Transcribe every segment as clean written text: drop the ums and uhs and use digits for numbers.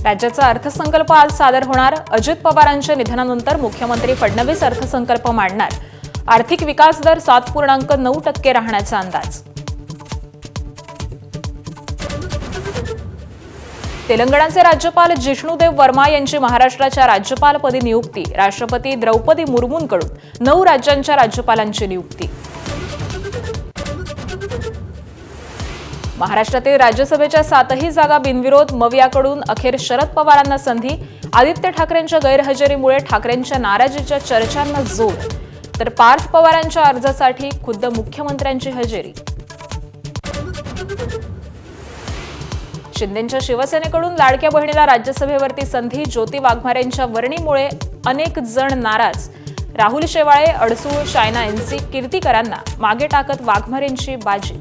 राज्याचा अर्थसंकल्प आज सादर होणार। अजित पवारांच्या निधनानंतर मुख्यमंत्री फडणवीस अर्थसंकल्प मांडणार। आर्थिक विकास दर 7.9% राहण्याचा अंदाज। तेलंगणाचे राज्यपाल जिष्णुदेव वर्मा यांची महाराष्ट्राच्या राज्यपालपदी नियुक्ती। राष्ट्रपती द्रौपदी मुर्मूंकडून 9 राज्यांच्या राज्यपालांची नियुक्ती। महाराष्ट्रातील राज्यसभेच्या 7ही जागा बिनविरोध। मवियाकडून अखेर शरद पवारांना संधी। आदित्य ठाकरेंच्या गैरहजेरीमुळे ठाकरेंच्या नाराजीच्या चर्चांना जोर, तर पार्थ पवारांच्या अर्जासाठी खुद्द मुख्यमंत्र्यांची हजेरी। शिंदेंच्या शिवसेनेकडून लाडक्या बहिणीला राज्यसभेवरती संधी। ज्योती वाघमारेंच्या वर्णीमुळे अनेक जण नाराज। राहुल शेवाळे, अडसूळ, शायना एनसी, कीर्तीकरांना मागे टाकत वाघमारेंची बाजी।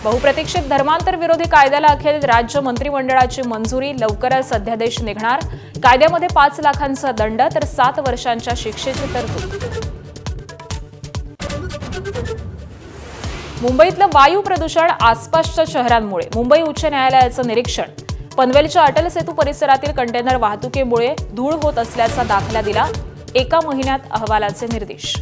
बहुप्रतीक्षित धर्मांतर विरोधी कायद्याला अखेर राज्य मंत्रिमंडळाची मंजुरी। लवकरच अध्यादेश निघणार। कायद्यामध्ये 5 लाखांचा दंड तर 7 वर्षांच्या शिक्षेची तरतूद। मुंबईतलं वायू प्रदूषण आसपासच्या शहरांमुळे। मुंबई उच्च न्यायालयाचं निरीक्षण। पनवेलच्या अटल सेतू परिसरातील कंटेनर वाहतुकीमुळे धूळ होत असल्याचा दाखला दिला। 1 महिन्यात अहवालाचे निर्देश।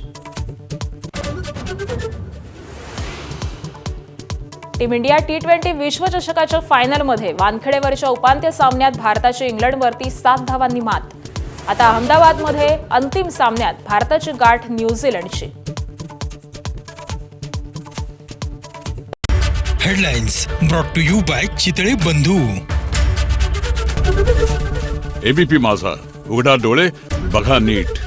टीम इंडिया T20 विश्वचषकाच्या फायनलमध्ये वानखेडेवरच्या उपांत्य सामन्यात भारताची इंग्लंडवरती 7 धावांनी मात। आता अहमदाबादमध्ये अंतिम सामन्यात भारताची गाठ न्यूझीलंडची। Headlines brought to you by Chitale Bandhu. ABP माझा, उघडा डोळे बघा नीट।